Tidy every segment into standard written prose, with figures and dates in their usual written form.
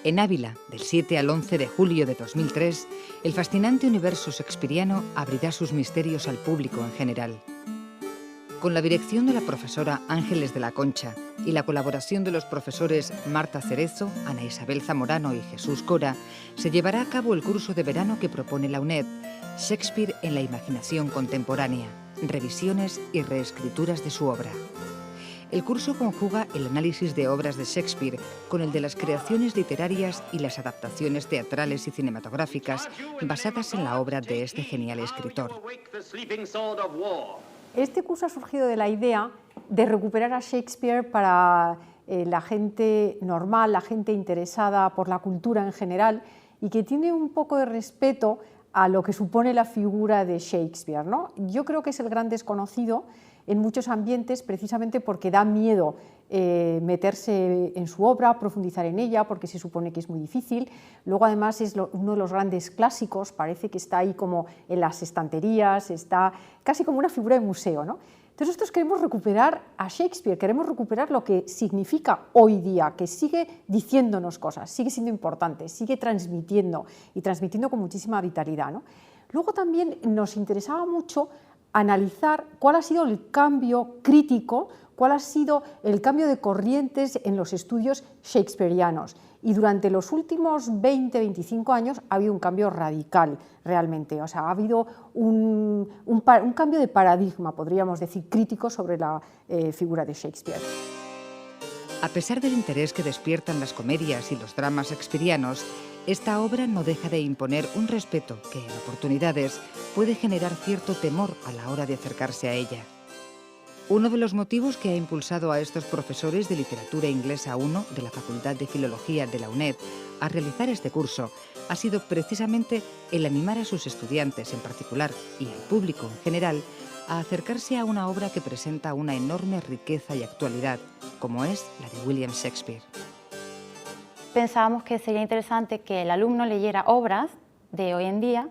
En Ávila, del 7 al 11 de julio de 2003, el fascinante universo shakespeariano abrirá sus misterios al público en general. Con la dirección de la profesora Ángeles de la Concha y la colaboración de los profesores Marta Cerezo, Ana Isabel Zamorano y Jesús Cora, se llevará a cabo el curso de verano que propone la UNED, Shakespeare en la imaginación contemporánea, revisiones y reescrituras de su obra. El curso conjuga el análisis de obras de Shakespeare con el de las creaciones literarias y las adaptaciones teatrales y cinematográficas basadas en la obra de este genial escritor. Este curso ha surgido de la idea de recuperar a Shakespeare para la gente normal, la gente interesada por la cultura en general y que tiene un poco de respeto a lo que supone la figura de Shakespeare, ¿no? Yo creo que es el gran desconocido en muchos ambientes precisamente porque da miedo meterse en su obra, profundizar en ella, porque se supone que es muy difícil. Luego además es uno de los grandes clásicos, parece que está ahí como en las estanterías, está casi como una figura de museo, ¿no? Entonces nosotros queremos recuperar a Shakespeare, queremos recuperar lo que significa hoy día, que sigue diciéndonos cosas, sigue siendo importante, sigue transmitiendo y transmitiendo con muchísima vitalidad, ¿no? Luego también nos interesaba mucho analizar cuál ha sido el cambio crítico, cuál ha sido el cambio de corrientes en los estudios shakespearianos. Y durante los últimos 20-25 años ha habido un cambio radical realmente, o sea, ha habido un cambio de paradigma, podríamos decir, crítico sobre la figura de Shakespeare. A pesar del interés que despiertan las comedias y los dramas shakespearianos, esta obra no deja de imponer un respeto que, en oportunidades, puede generar cierto temor a la hora de acercarse a ella. Uno de los motivos que ha impulsado a estos profesores de Literatura Inglesa 1 de la Facultad de Filología de la UNED a realizar este curso ha sido precisamente el animar a sus estudiantes en particular y al público en general a acercarse a una obra que presenta una enorme riqueza y actualidad, como es la de William Shakespeare. Pensábamos que sería interesante que el alumno leyera obras de hoy en día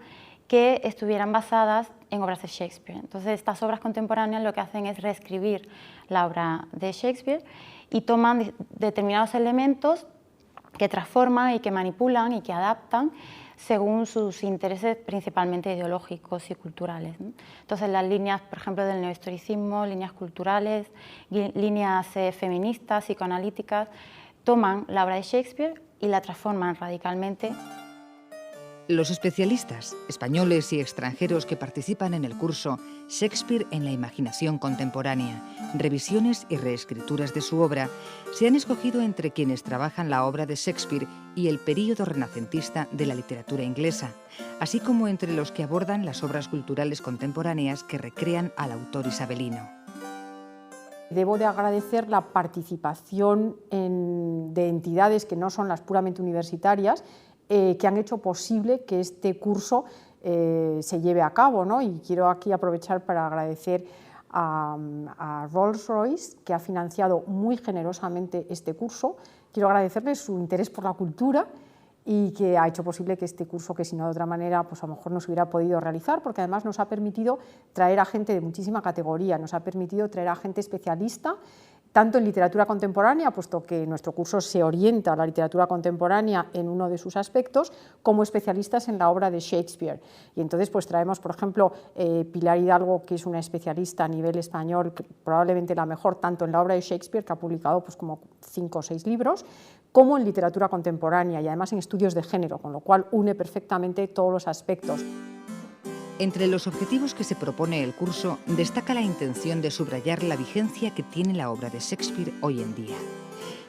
que estuvieran basadas en obras de Shakespeare. Entonces, estas obras contemporáneas lo que hacen es reescribir la obra de Shakespeare y toman determinados elementos que transforman y que manipulan y que adaptan según sus intereses principalmente ideológicos y culturales, ¿no? Entonces, las líneas, por ejemplo, del neohistoricismo, líneas culturales, líneas feministas, psicoanalíticas, toman la obra de Shakespeare y la transforman radicalmente. Los especialistas, españoles y extranjeros que participan en el curso Shakespeare en la imaginación contemporánea, revisiones y reescrituras de su obra, se han escogido entre quienes trabajan la obra de Shakespeare y el período renacentista de la literatura inglesa, así como entre los que abordan las obras culturales contemporáneas que recrean al autor isabelino. Debo de agradecer la participación de entidades que no son las puramente universitarias, que han hecho posible que este curso se lleve a cabo, ¿no? Y quiero aquí aprovechar para agradecer a Rolls-Royce, que ha financiado muy generosamente este curso. Quiero agradecerles su interés por la cultura y que ha hecho posible que este curso, que si no de otra manera, pues a lo mejor no se hubiera podido realizar, porque además nos ha permitido traer a gente de muchísima categoría, nos ha permitido traer a gente especialista, tanto en literatura contemporánea, puesto que nuestro curso se orienta a la literatura contemporánea en uno de sus aspectos, como especialistas en la obra de Shakespeare. Y entonces pues traemos, por ejemplo, Pilar Hidalgo, que es una especialista a nivel español, probablemente la mejor, tanto en la obra de Shakespeare, que ha publicado pues como 5 o 6 libros, como en literatura contemporánea y además en estudios de género, con lo cual une perfectamente todos los aspectos. Entre los objetivos que se propone el curso destaca la intención de subrayar la vigencia que tiene la obra de Shakespeare hoy en día.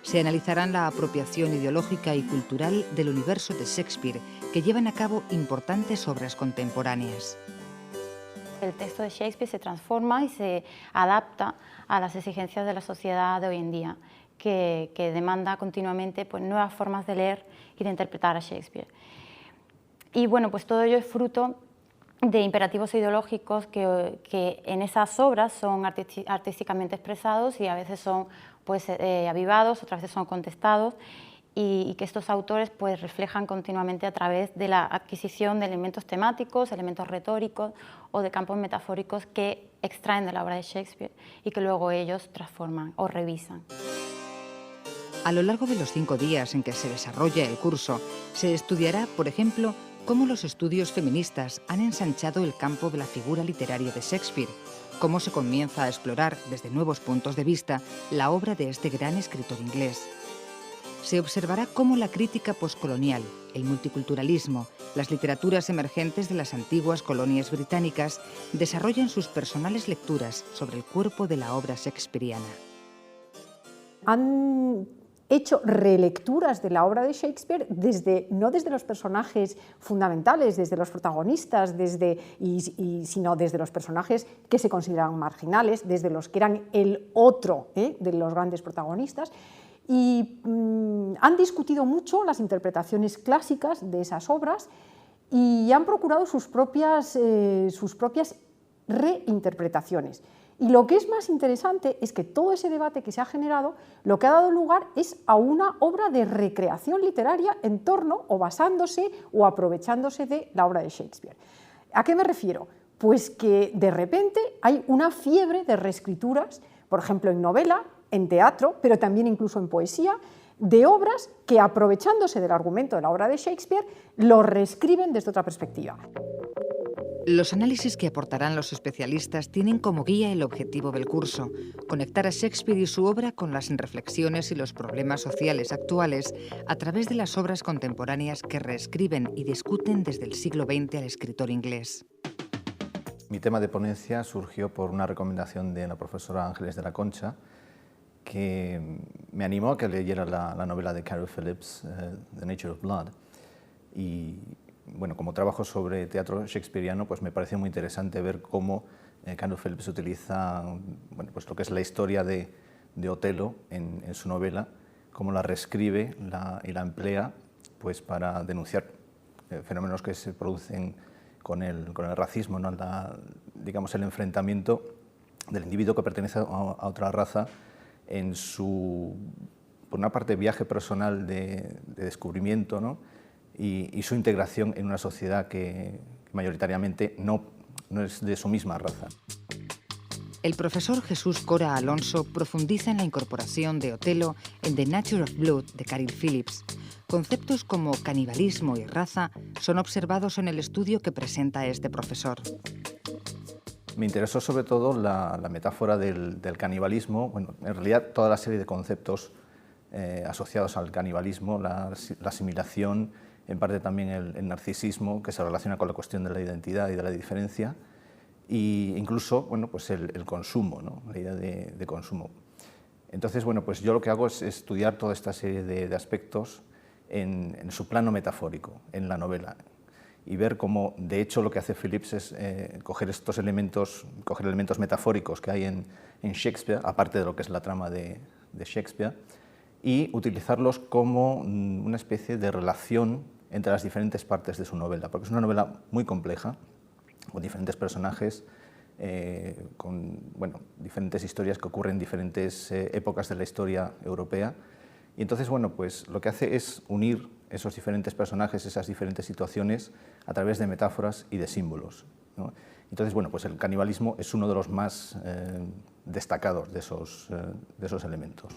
Se analizarán la apropiación ideológica y cultural del universo de Shakespeare que llevan a cabo importantes obras contemporáneas. El texto de Shakespeare se transforma y se adapta a las exigencias de la sociedad de hoy en día, que demanda continuamente pues, nuevas formas de leer y de interpretar a Shakespeare. Y bueno, pues todo ello es fruto de imperativos ideológicos que en esas obras son artísticamente expresados y a veces son pues, avivados, otras veces son contestados, y que estos autores pues, reflejan continuamente a través de la adquisición de elementos temáticos, elementos retóricos o de campos metafóricos que extraen de la obra de Shakespeare y que luego ellos transforman o revisan. A lo largo de los 5 días en que se desarrolla el curso, se estudiará, por ejemplo, cómo los estudios feministas han ensanchado el campo de la figura literaria de Shakespeare, cómo se comienza a explorar desde nuevos puntos de vista la obra de este gran escritor inglés. Se observará cómo la crítica poscolonial, el multiculturalismo, las literaturas emergentes de las antiguas colonias británicas desarrollan sus personales lecturas sobre el cuerpo de la obra shakespeariana. Han hecho relecturas de la obra de Shakespeare no desde los personajes fundamentales, desde los protagonistas, sino desde los personajes que se consideran marginales, desde los que eran el otro de los grandes protagonistas. Y han discutido mucho las interpretaciones clásicas de esas obras y han procurado sus propias reinterpretaciones. Y lo que es más interesante es que todo ese debate que se ha generado, lo que ha dado lugar es a una obra de recreación literaria en torno o basándose o aprovechándose de la obra de Shakespeare. ¿A qué me refiero? Pues que de repente hay una fiebre de reescrituras, por ejemplo en novela, en teatro, pero también incluso en poesía, de obras que aprovechándose del argumento de la obra de Shakespeare, lo reescriben desde otra perspectiva. Los análisis que aportarán los especialistas tienen como guía el objetivo del curso, conectar a Shakespeare y su obra con las reflexiones y los problemas sociales actuales a través de las obras contemporáneas que reescriben y discuten desde el siglo XX al escritor inglés. Mi tema de ponencia surgió por una recomendación de la profesora Ángeles de la Concha, que me animó a que leyera la novela de Carol Phillips, The Nature of Blood. Y bueno, como trabajo sobre teatro shakespeariano, pues me pareció muy interesante ver cómo Carol Phillips utiliza pues lo que es la historia de Otelo en su novela, cómo la reescribe y la emplea pues, para denunciar fenómenos que se producen con el racismo, ¿no? Digamos, el enfrentamiento del individuo que pertenece a otra raza en su, por una parte, viaje personal de descubrimiento, ¿no? y su integración en una sociedad que mayoritariamente no es de su misma raza. El profesor Jesús Cora Alonso profundiza en la incorporación de Otelo en The Nature of Blood de Carol Phillips. Conceptos como canibalismo y raza son observados en el estudio que presenta este profesor. Me interesó sobre todo la metáfora del canibalismo, bueno, en realidad toda la serie de conceptos asociados al canibalismo, la asimilación, en parte también el narcisismo, que se relaciona con la cuestión de la identidad y de la diferencia, e incluso bueno, pues el consumo, ¿no? La idea de consumo. Entonces, bueno, pues yo lo que hago es estudiar toda esta serie de aspectos en su plano metafórico, en la novela, y ver cómo, de hecho, lo que hace Phillips es coger estos elementos, coger elementos metafóricos que hay en Shakespeare, aparte de lo que es la trama de Shakespeare, y utilizarlos como una especie de relación entre las diferentes partes de su novela, porque es una novela muy compleja, con diferentes personajes, con diferentes historias que ocurren en diferentes épocas de la historia europea. Y entonces, bueno, pues lo que hace es unir esos diferentes personajes, esas diferentes situaciones, a través de metáforas y de símbolos, ¿no? Entonces, bueno, pues el canibalismo es uno de los más destacados de esos elementos.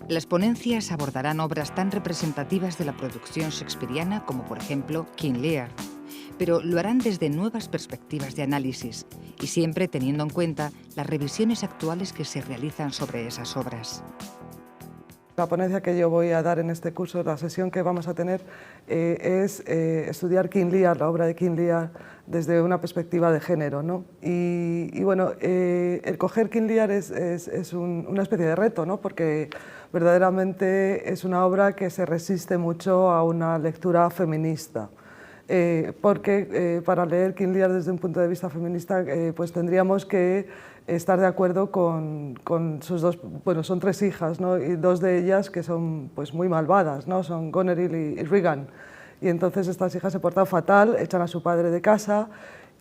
Las ponencias abordarán obras tan representativas de la producción shakespeariana como, por ejemplo, King Lear, pero lo harán desde nuevas perspectivas de análisis y siempre teniendo en cuenta las revisiones actuales que se realizan sobre esas obras. La ponencia que yo voy a dar en este curso, la sesión que vamos a tener, es estudiar King Lear, la obra de King Lear, desde una perspectiva de género, ¿no? Y bueno, el coger King Lear es una especie de reto, ¿no? Porque verdaderamente es una obra que se resiste mucho a una lectura feminista. Porque para leer King Lear desde un punto de vista feminista, pues tendríamos que estar de acuerdo con sus dos, bueno, son 3 hijas, ¿no? Y 2 de ellas que son pues muy malvadas, ¿no? Son Goneril y Regan. Y entonces estas hijas se portan fatal, echan a su padre de casa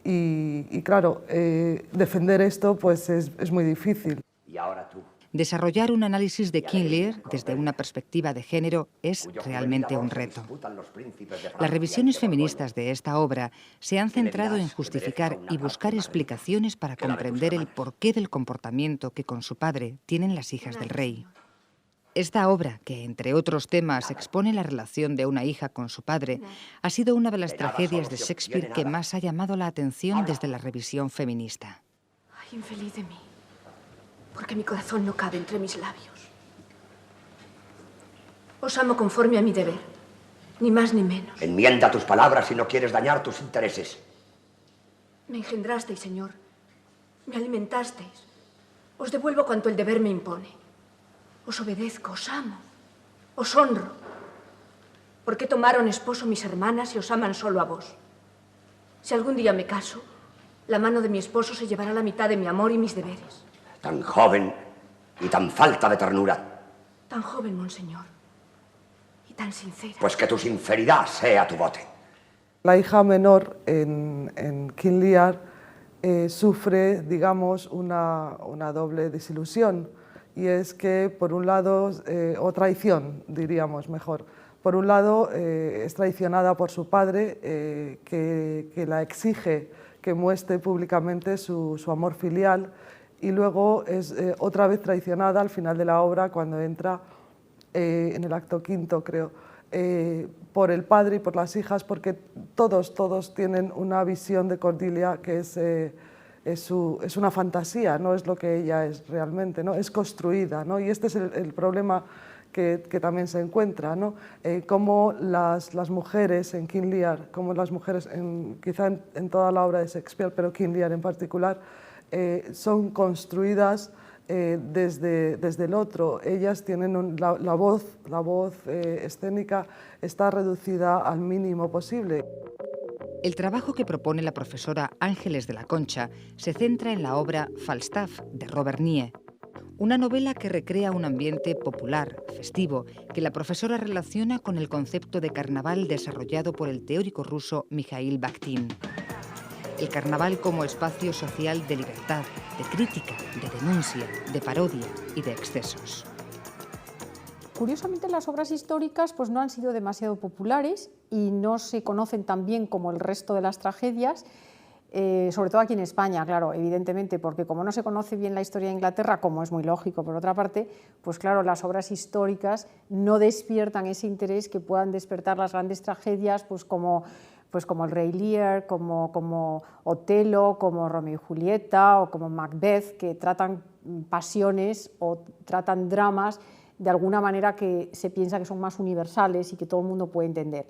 y claro, defender esto pues es muy difícil. Y ahora tú. Desarrollar un análisis de King Lear desde una perspectiva de género es realmente un reto. Las revisiones feministas de esta obra se han centrado en justificar y buscar explicaciones para comprender el porqué del comportamiento que con su padre tienen las hijas del rey. Esta obra, que entre otros temas expone la relación de una hija con su padre, ha sido una de las tragedias de Shakespeare que más ha llamado la atención desde la revisión feminista. Ay, infeliz de mí, porque mi corazón no cabe entre mis labios. Os amo conforme a mi deber, ni más ni menos. Enmienda tus palabras si no quieres dañar tus intereses. Me engendrasteis, Señor, me alimentasteis. Os devuelvo cuanto el deber me impone. Os obedezco, os amo, os honro. ¿Por qué tomaron esposo mis hermanas y os aman solo a vos? Si algún día me caso, la mano de mi esposo se llevará la mitad de mi amor y mis deberes. Tan joven y tan falta de ternura. Tan joven, monseñor, y tan sincera. Pues que tu sinceridad sea tu bote. La hija menor en King Lear sufre, digamos, una doble desilusión. Y es que, por un lado, o traición, diríamos mejor, por un lado es traicionada por su padre, que la exige que muestre públicamente su amor filial, y luego es otra vez traicionada al final de la obra, cuando entra en el acto quinto, creo, por el padre y por las hijas, porque todos tienen una visión de Cordelia que es una fantasía, no es lo que ella es realmente, ¿no? Es construida, ¿no? Y este es el problema que también se encuentra, ¿no? Cómo las mujeres en King Lear, como las mujeres quizá en toda la obra de Shakespeare, pero King Lear en particular, son construidas desde el otro. Ellas tienen la voz escénica está reducida al mínimo posible. El trabajo que propone la profesora Ángeles de la Concha se centra en la obra Falstaff, de Robert Nie, una novela que recrea un ambiente popular, festivo, que la profesora relaciona con el concepto de carnaval desarrollado por el teórico ruso Mikhail Bakhtin. El carnaval como espacio social de libertad, de crítica, de denuncia, de parodia y de excesos. Curiosamente, las obras históricas pues, no han sido demasiado populares y no se conocen tan bien como el resto de las tragedias, sobre todo aquí en España, claro, evidentemente, porque como no se conoce bien la historia de Inglaterra, como es muy lógico por otra parte, pues claro, las obras históricas no despiertan ese interés que puedan despertar las grandes tragedias, pues como el Rey Lear, como Otelo, como Romeo y Julieta o como Macbeth, que tratan pasiones o tratan dramas de alguna manera que se piensa que son más universales y que todo el mundo puede entender.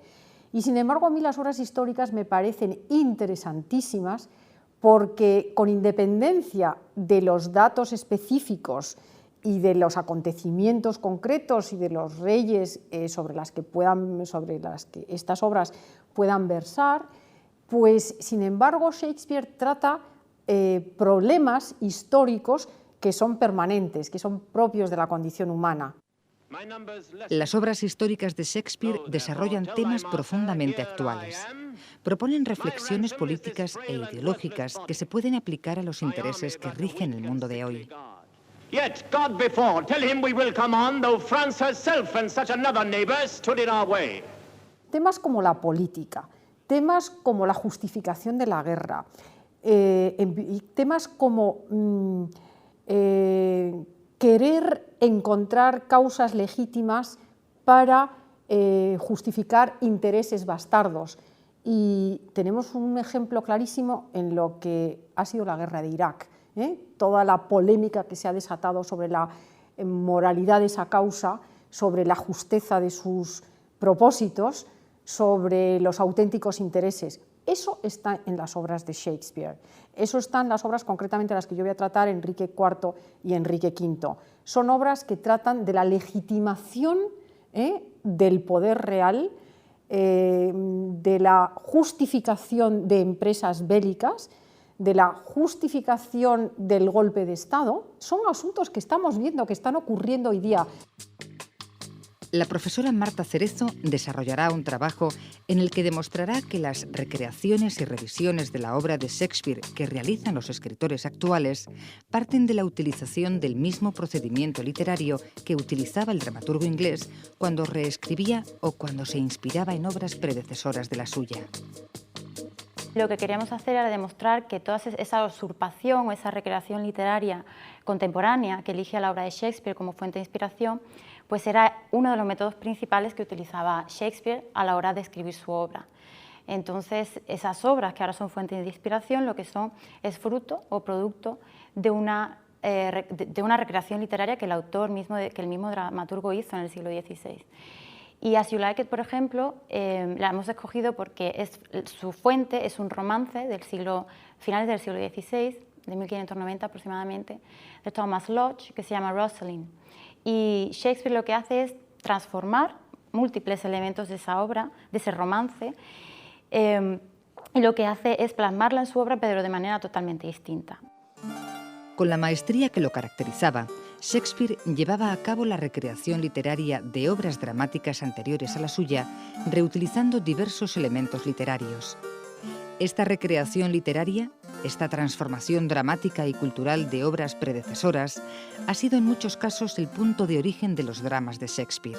Y sin embargo, a mí las obras históricas me parecen interesantísimas porque, con independencia de los datos específicos y de los acontecimientos concretos y de los reyes sobre las que estas obras puedan versar, pues sin embargo Shakespeare trata problemas históricos que son permanentes, que son propios de la condición humana. Las obras históricas de Shakespeare desarrollan temas profundamente actuales. Proponen reflexiones políticas e ideológicas que se pueden aplicar a los intereses que rigen el mundo de hoy. Temas como la política, temas como la justificación de la guerra, temas como querer encontrar causas legítimas para justificar intereses bastardos. Y tenemos un ejemplo clarísimo en lo que ha sido la guerra de Irak. Toda la polémica que se ha desatado sobre la moralidad de esa causa, sobre la justeza de sus propósitos, sobre los auténticos intereses. Eso está en las obras de Shakespeare. Eso está en las obras concretamente las que yo voy a tratar, Enrique IV y Enrique V. Son obras que tratan de la legitimación del poder real, de la justificación de empresas bélicas, de la justificación del golpe de Estado. Son asuntos que estamos viendo, que están ocurriendo hoy día. La profesora Marta Cerezo desarrollará un trabajo en el que demostrará que las recreaciones y revisiones de la obra de Shakespeare que realizan los escritores actuales parten de la utilización del mismo procedimiento literario que utilizaba el dramaturgo inglés cuando reescribía o cuando se inspiraba en obras predecesoras de la suya. Lo que queríamos hacer era demostrar que toda esa usurpación o esa recreación literaria contemporánea que elige a la obra de Shakespeare como fuente de inspiración, pues era uno de los métodos principales que utilizaba Shakespeare a la hora de escribir su obra. Entonces, esas obras que ahora son fuentes de inspiración, lo que son es fruto o producto de una recreación literaria que el mismo dramaturgo hizo en el siglo XVI. Y As You Like It, por ejemplo, la hemos escogido porque su fuente es un romance del finales del siglo XVI, de 1590 aproximadamente, de Thomas Lodge, que se llama Rosalind. Y Shakespeare lo que hace es transformar múltiples elementos de esa obra, de ese romance, y lo que hace es plasmarla en su obra, pero de manera totalmente distinta. Con la maestría que lo caracterizaba, Shakespeare llevaba a cabo la recreación literaria de obras dramáticas anteriores a la suya, reutilizando diversos elementos literarios. Esta recreación literaria, esta transformación dramática y cultural de obras predecesoras, ha sido en muchos casos el punto de origen de los dramas de Shakespeare.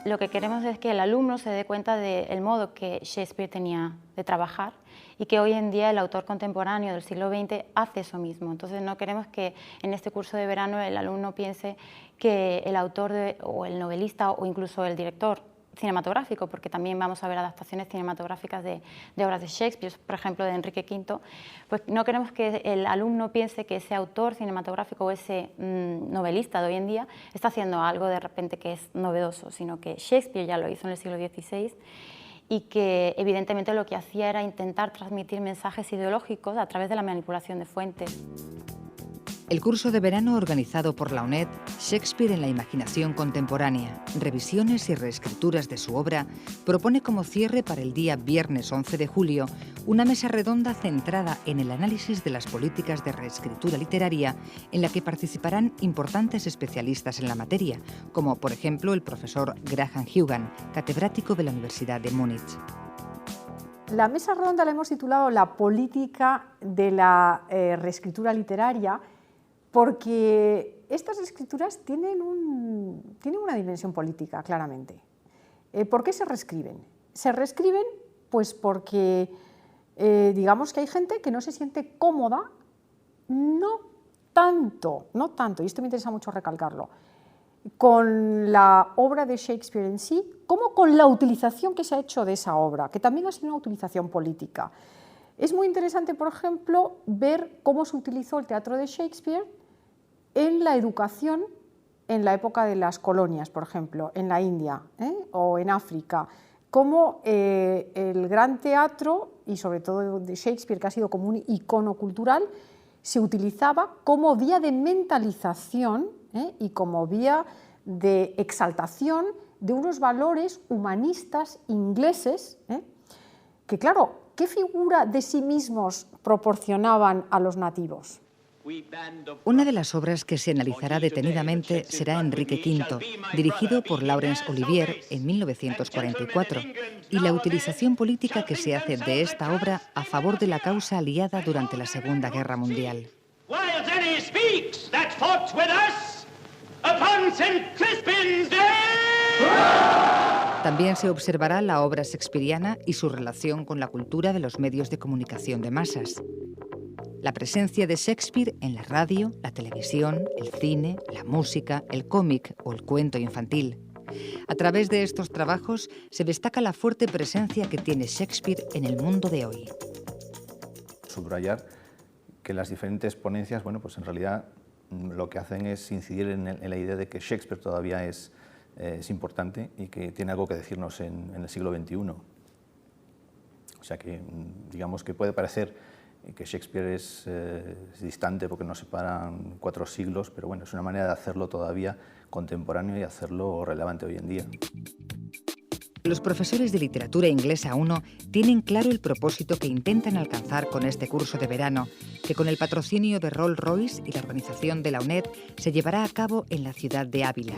Lo que queremos es que el alumno se dé cuenta del modo que Shakespeare tenía de trabajar y que hoy en día el autor contemporáneo del siglo XX hace eso mismo. Entonces no queremos que en este curso de verano el alumno piense que el autor o el novelista o incluso el director cinematográfico, porque también vamos a ver adaptaciones cinematográficas de obras de Shakespeare, por ejemplo de Enrique V, pues no queremos que el alumno piense que ese autor cinematográfico o ese novelista de hoy en día está haciendo algo de repente que es novedoso, sino que Shakespeare ya lo hizo en el siglo XVI y que evidentemente lo que hacía era intentar transmitir mensajes ideológicos a través de la manipulación de fuentes. El curso de verano organizado por la UNED, Shakespeare en la imaginación contemporánea, revisiones y reescrituras de su obra, propone como cierre para el día viernes 11 de julio una mesa redonda centrada en el análisis de las políticas de reescritura literaria en la que participarán importantes especialistas en la materia, como por ejemplo el profesor Graham Hugan, catedrático de la Universidad de Múnich. La mesa redonda la hemos titulado La política de la reescritura literaria, porque estas escrituras tienen una dimensión política, claramente. ¿Por qué se reescriben? Se reescriben pues porque digamos que hay gente que no se siente cómoda, no tanto, y esto me interesa mucho recalcarlo, con la obra de Shakespeare en sí, como con la utilización que se ha hecho de esa obra, que también ha sido una utilización política. Es muy interesante, por ejemplo, ver cómo se utilizó el teatro de Shakespeare en la educación en la época de las colonias, por ejemplo, en la India o en África, cómo el gran teatro, y sobre todo de Shakespeare, que ha sido como un icono cultural, se utilizaba como vía de mentalización y como vía de exaltación de unos valores humanistas ingleses, que claro, ¿qué figura de sí mismos proporcionaban a los nativos? Una de las obras que se analizará detenidamente será Enrique V, dirigido por Laurence Olivier en 1944, y la utilización política que se hace de esta obra a favor de la causa aliada durante la Segunda Guerra Mundial. También se observará la obra shakespeariana y su relación con la cultura de los medios de comunicación de masas. La presencia de Shakespeare en la radio, la televisión, el cine, la música, el cómic o el cuento infantil. A través de estos trabajos se destaca la fuerte presencia que tiene Shakespeare en el mundo de hoy. Subrayar que las diferentes ponencias, bueno, pues en realidad lo que hacen es incidir en la idea de que Shakespeare todavía es importante y que tiene algo que decirnos en el siglo XXI. O sea que, digamos que puede parecer que Shakespeare es distante porque nos separan 4 siglos, pero bueno, es una manera de hacerlo todavía contemporáneo y hacerlo relevante hoy en día. Los profesores de literatura inglesa 1 tienen claro el propósito que intentan alcanzar con este curso de verano, que con el patrocinio de Rolls-Royce y la organización de la UNED se llevará a cabo en la ciudad de Ávila.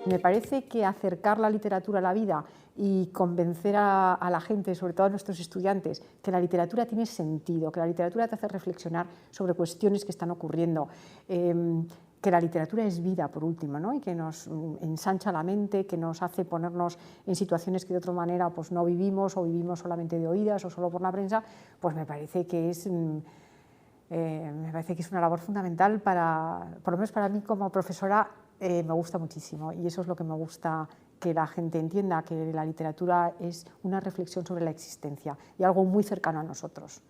Me parece que acercar la literatura a la vida y convencer a la gente, sobre todo a nuestros estudiantes, que la literatura tiene sentido, que la literatura te hace reflexionar sobre cuestiones que están ocurriendo, que la literatura es vida, por último, ¿no? Y que nos ensancha la mente, que nos hace ponernos en situaciones que de otra manera pues, no vivimos o vivimos solamente de oídas o solo por la prensa, pues me parece que es una labor fundamental, por lo menos para mí como profesora, me gusta muchísimo y eso es lo que me gusta que la gente entienda, que la literatura es una reflexión sobre la existencia y algo muy cercano a nosotros.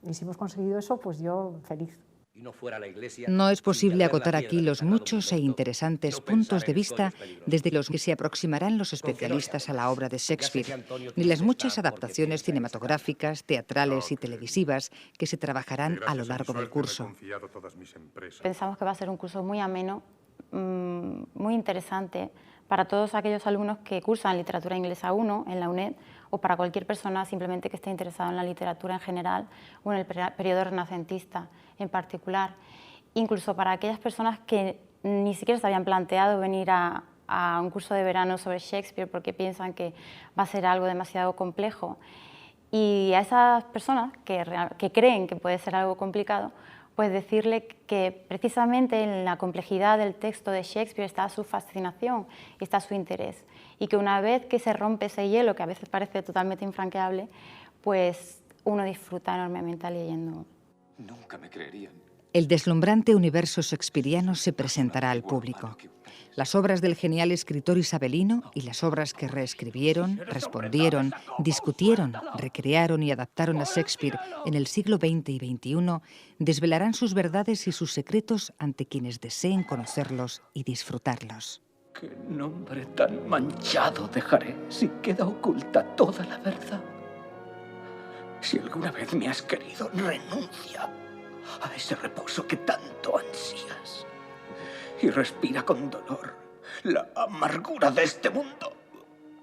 Y si hemos conseguido eso, pues yo feliz. No es posible agotar aquí los muchos e interesantes puntos de vista desde los que se aproximarán los especialistas a la obra de Shakespeare, ni las muchas adaptaciones cinematográficas, teatrales y televisivas que se trabajarán a lo largo del curso. Pensamos que va a ser un curso muy ameno, muy interesante para todos aquellos alumnos que cursan Literatura Inglesa 1 en la UNED o para cualquier persona simplemente que esté interesada en la literatura en general o en el periodo renacentista en particular. Incluso para aquellas personas que ni siquiera se habían planteado venir a un curso de verano sobre Shakespeare porque piensan que va a ser algo demasiado complejo. Y a esas personas que creen que puede ser algo complicado, pues decirle que precisamente en la complejidad del texto de Shakespeare está su fascinación y está su interés. Y que una vez que se rompe ese hielo, que a veces parece totalmente infranqueable, pues uno disfruta enormemente leyendo. Nunca me creerían. El deslumbrante universo shakespeariano se presentará al público. Las obras del genial escritor isabelino y las obras que reescribieron, respondieron, discutieron, recrearon y adaptaron a Shakespeare en el siglo XX y XXI desvelarán sus verdades y sus secretos ante quienes deseen conocerlos y disfrutarlos. ¿Qué nombre tan manchado dejaré si queda oculta toda la verdad? Si alguna vez me has querido, renuncia a ese reposo que tanto ansías y respira con dolor la amargura de este mundo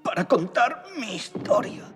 para contar mi historia.